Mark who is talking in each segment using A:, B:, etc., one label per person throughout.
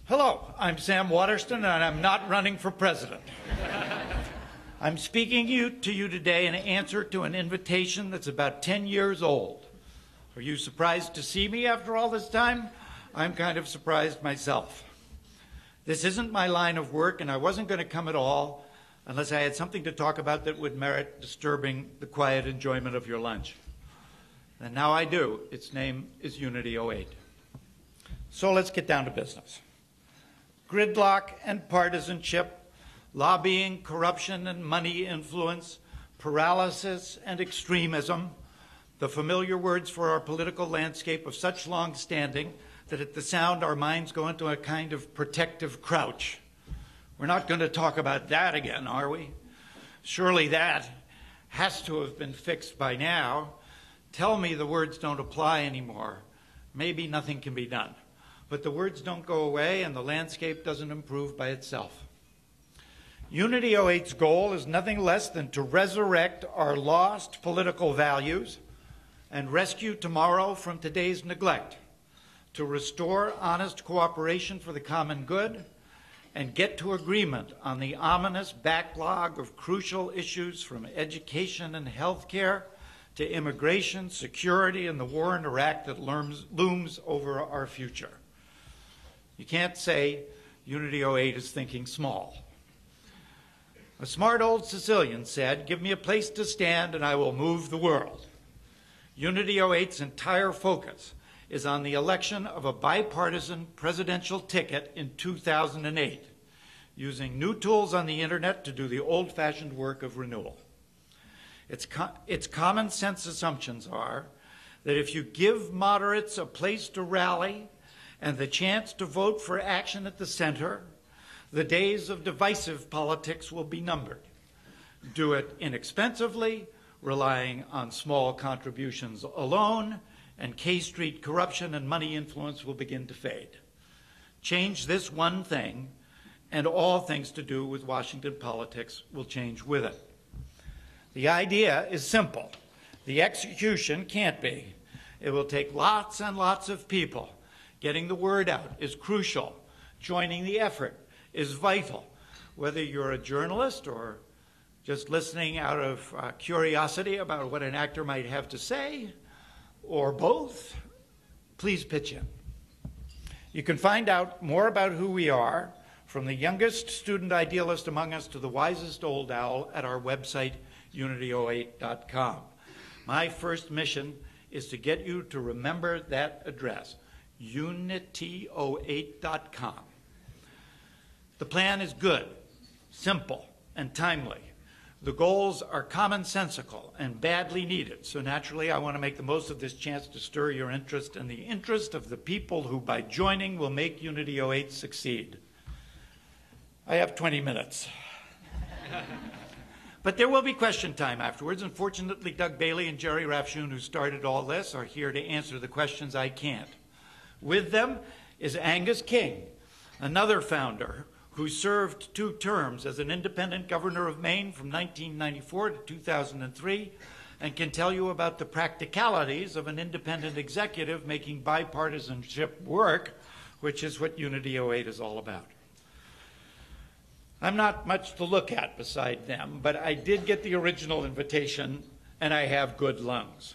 A: Hello, I'm Sam Waterston, and I'm not running for president. I'm speaking to you today in answer to an invitation that's about 10 years old. Are you surprised to see me after all this time? I'm kind of surprised myself. This isn't my line of work, and I wasn't going to come at all unless I had something to talk about that would merit disturbing the quiet enjoyment of your lunch. And now I do. Its name is Unity 08. So let's get down to business. Gridlock and partisanship, lobbying, corruption and money influence, paralysis and extremism, the familiar words for our political landscape of such long standing that at the sound our minds go into a kind of protective crouch. We're not going to talk about that again, are we? Surely that has to have been fixed by now. Tell me the words don't apply anymore. Maybe nothing can be done. But the words don't go away and the landscape doesn't improve by itself. Unity 08's goal is nothing less than to resurrect our lost political values and rescue tomorrow from today's neglect, to restore honest cooperation for the common good and get to agreement on the ominous backlog of crucial issues from education and health care to immigration, security, and the war in Iraq that looms over our future. You can't say Unity 08 is thinking small. A smart old Sicilian said, "Give me a place to stand and I will move the world." Unity 08's entire focus is on the election of a bipartisan presidential ticket in 2008, using new tools on the internet to do the old-fashioned work of renewal. Its common sense assumptions are that if you give moderates a place to rally and the chance to vote for action at the center, the days of divisive politics will be numbered. Do it inexpensively, relying on small contributions alone, and K Street corruption and money influence will begin to fade. Change this one thing, and all things to do with Washington politics will change with it. The idea is simple. The execution can't be. It will take lots and lots of people. Getting the word out is crucial. Joining the effort is vital. Whether you're a journalist or just listening out of curiosity about what an actor might have to say, or both, please pitch in. You can find out more about who we are, from the youngest student idealist among us to the wisest old owl, at our website, unity08.com. My first mission is to get you to remember that address, unity08.com. The plan is good, simple, and timely. The goals are commonsensical and badly needed, so naturally I want to make the most of this chance to stir your interest and the interest of the people who, by joining, will make Unity 08 succeed. I have 20 minutes. But there will be question time afterwards, and fortunately Doug Bailey and Jerry Rafshoon, who started all this, are here to answer the questions I can't. With them is Angus King, another founder who served 2 terms as an independent governor of Maine from 1994 to 2003, and can tell you about the practicalities of an independent executive making bipartisanship work, which is what Unity 08 is all about. I'm not much to look at beside them, but I did get the original invitation, and I have good lungs.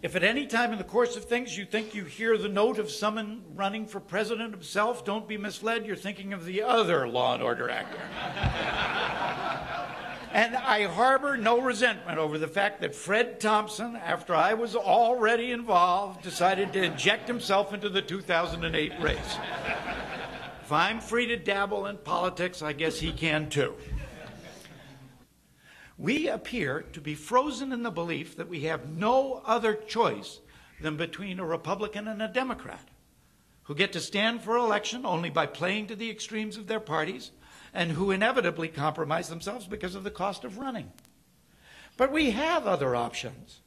A: If at any time in the course of things you think you hear the note of someone running for president himself, don't be misled. You're thinking of the other Law and Order actor. And I harbor no resentment over the fact that Fred Thompson, after I was already involved, decided to inject himself into the 2008 race. If I'm free to dabble in politics, I guess he can too. We appear to be frozen in the belief that we have no other choice than between a Republican and a Democrat, who get to stand for election only by playing to the extremes of their parties, and who inevitably compromise themselves because of the cost of running. But we have other options.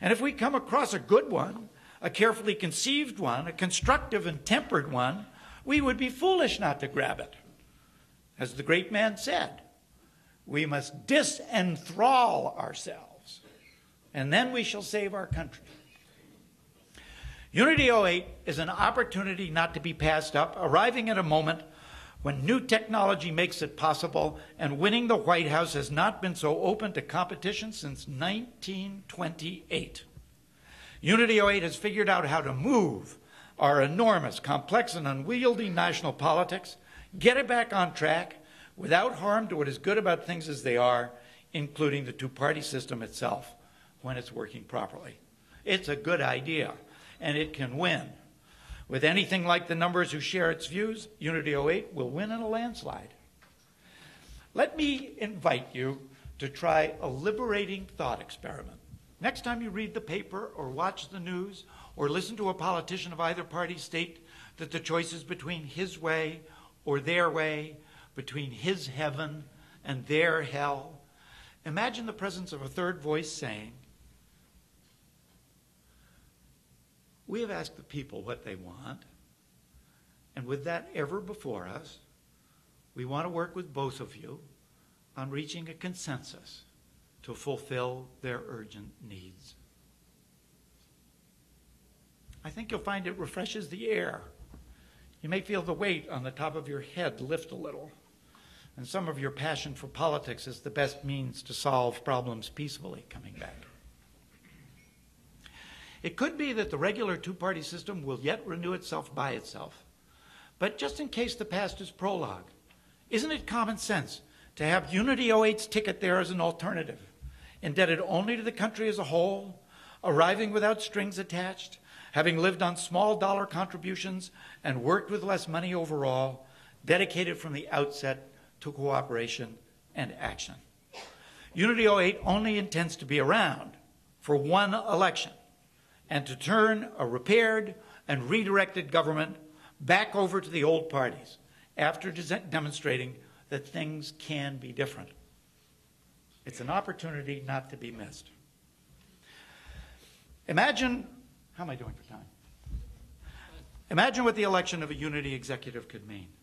A: And if we come across a good one, a carefully conceived one, a constructive and tempered one, we would be foolish not to grab it. As the great man said, we must disenthrall ourselves, and then we shall save our country. Unity 08 is an opportunity not to be passed up, arriving at a moment when new technology makes it possible, and winning the White House has not been so open to competition since 1928. Unity 08 has figured out how to move our enormous, complex, and unwieldy national politics, get it back on track without harm to what is good about things as they are, including the two-party system itself, when it's working properly. It's a good idea, and it can win. With anything like the numbers who share its views, Unity 08 will win in a landslide. Let me invite you to try a liberating thought experiment. Next time you read the paper or watch the news or listen to a politician of either party state that the choice is between his way or their way, between his heaven and their hell, imagine the presence of a third voice saying, "We have asked the people what they want, and with that ever before us, we want to work with both of you on reaching a consensus to fulfill their urgent needs." I think you'll find it refreshes the air. You may feel the weight on the top of your head lift a little, and some of your passion for politics is the best means to solve problems peacefully coming back. It could be that the regular two-party system will yet renew itself by itself. But just in case the past is prologue, isn't it common sense to have Unity 08's ticket there as an alternative, indebted only to the country as a whole, arriving without strings attached, having lived on small dollar contributions and worked with less money overall, dedicated from the outset to cooperation and action. Unity 08 only intends to be around for one election and to turn a repaired and redirected government back over to the old parties after demonstrating that things can be different. It's an opportunity not to be missed. Imagine, how am I doing for time? Imagine what the election of a unity executive could mean.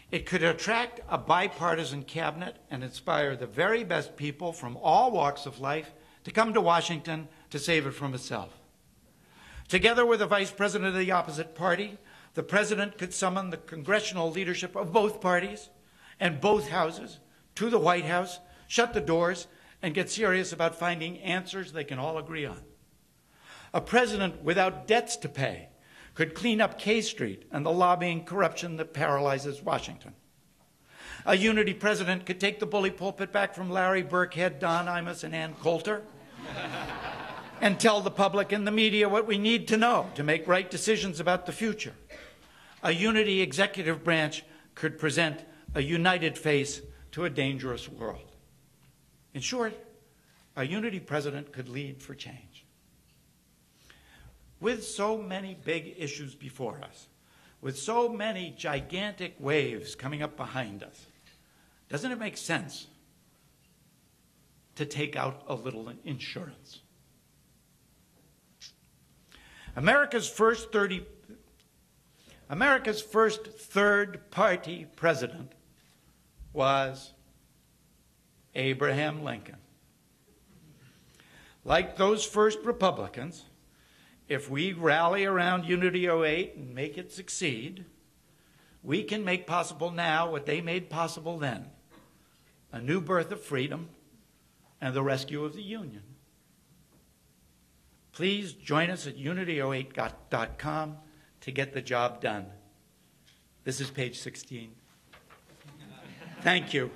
A: It could attract a bipartisan cabinet and inspire the very best people from all walks of life to come to Washington to save it from itself. Together with the vice president of the opposite party, the president could summon the congressional leadership of both parties and both houses to the White House, shut the doors, and get serious about finding answers they can all agree on. A president without debts to pay could clean up K Street and the lobbying corruption that paralyzes Washington. A unity president could take the bully pulpit back from Larry Burkhead, Don Imus, and Ann Coulter and tell the public and the media what we need to know to make right decisions about the future. A unity executive branch could present a united face to a dangerous world. In short, a unity president could lead for change. With so many big issues before us, with so many gigantic waves coming up behind us, doesn't it make sense to take out a little insurance? America's first third-party president was Abraham Lincoln. Like those first Republicans, if we rally around Unity 08 and make it succeed, we can make possible now what they made possible then, a new birth of freedom and the rescue of the Union. Please join us at unity08.com to get the job done. This is page 16. Thank you.